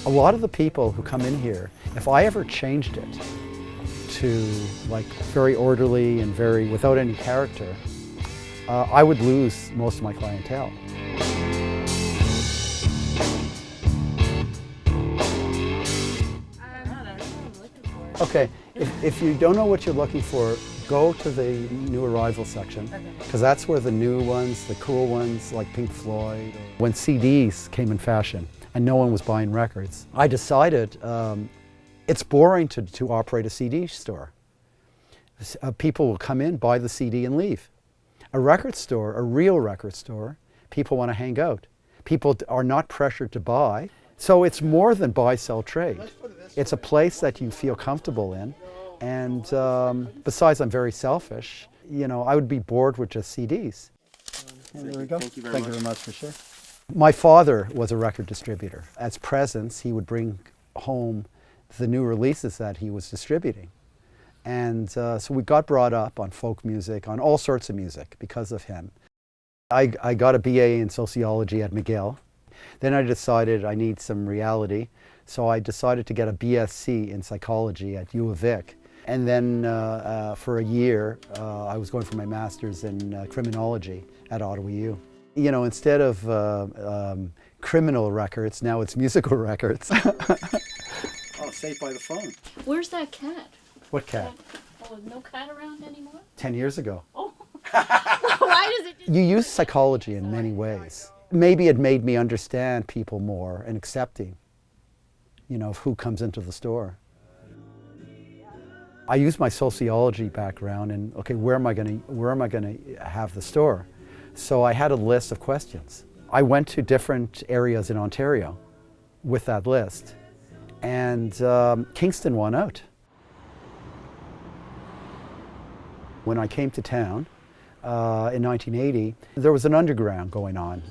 A lot of the people who come in here, if I ever changed it to like very orderly and very without any character, I would lose most of my clientele. Okay, if you don't know what you're looking for, go to the new arrival section, because that's where the new ones, the cool ones like Pink Floyd. When CDs came in fashion and no one was buying records, I decided it's boring to operate a CD store. People will come in, buy the CD and leave. A record store, a real record store, people want to hang out. People are not pressured to buy. So it's more than buy, sell, trade. It's a place that you feel comfortable in. And besides, I'm very selfish. You know, I would be bored with just CDs. There we go. Thank you very much for sure. My father was a record distributor. As presents, he would bring home the new releases that he was distributing. And so we got brought up on folk music, on all sorts of music because of him. I got a BA in sociology at McGill. Then I decided I need some reality. So I decided to get a BSc in psychology at U of Vic. And then for a year, I was going for my master's in criminology at Ottawa U. You know, instead of criminal records, now it's musical records. Oh, safe by the phone. Where's that cat? What cat? Oh, no cat around anymore? 10 years ago. Oh. Why does it just... You use psychology in many ways. Maybe it made me understand people more and accepting, you know, of who comes into the store. I use my sociology background and, okay, where am I going to have the store? So I had a list of questions. I went to different areas in Ontario with that list, and Kingston won out. When I came to town in 1980, there was an underground going on.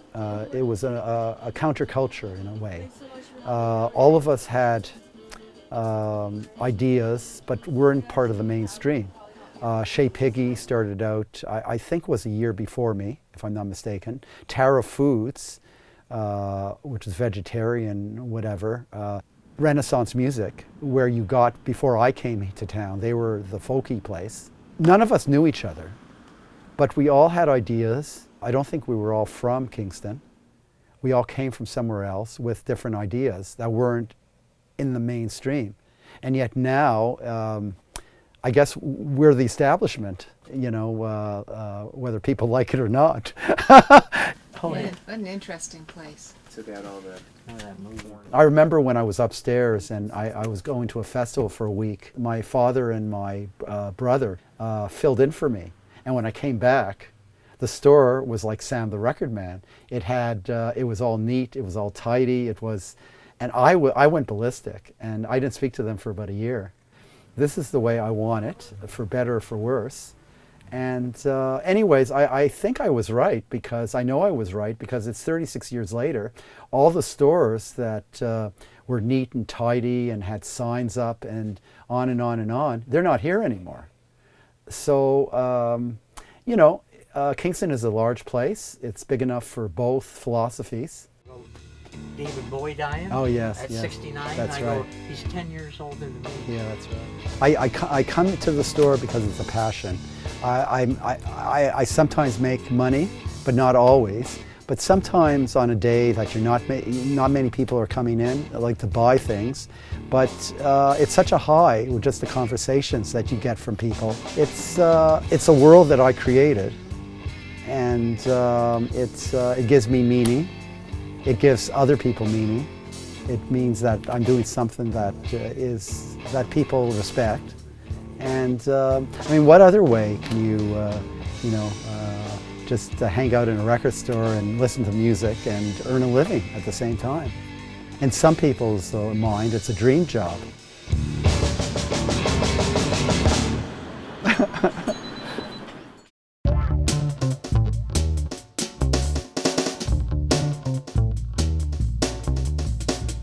It was a counterculture in a way. All of us had ideas, but weren't part of the mainstream. Shea Piggy started out, I think was a year before me, if I'm not mistaken. Tara Foods, which is vegetarian, whatever. Renaissance Music, where you got, before I came to town, they were the folky place. None of us knew each other, but we all had ideas. I don't think we were all from Kingston. We all came from somewhere else with different ideas that weren't in the mainstream. And yet now, I guess we're the establishment, you know, whether people like it or not. Yeah, what an interesting place. Took out all that movie. I remember when I was upstairs and I was going to a festival for a week. My father and my brother filled in for me. And when I came back, the store was like Sam the Record Man. It had, it was all neat, it was all tidy, it was, and I went ballistic, and I didn't speak to them for about a year. This is the way I want it, for better or for worse. And anyways, I think I was right, because I know I was right, because it's 36 years later. All the stores that were neat and tidy and had signs up and on and on and on, they're not here anymore. So, you know, Kingston is a large place. It's big enough for both philosophies. David Bowie dying. Oh yes, at yes. 69. That's I right. go, he's 10 years older than me. Yeah, that's right. I come to the store because it's a passion. I sometimes make money, but not always. But sometimes on a day that you're not many people are coming in, like to buy things. But it's such a high with just the conversations that you get from people. It's a world that I created, and it gives me meaning. It gives other people meaning. It means that I'm doing something that that people respect. And I mean, what other way can you, you know, just hang out in a record store and listen to music and earn a living at the same time? In some people's mind, it's a dream job.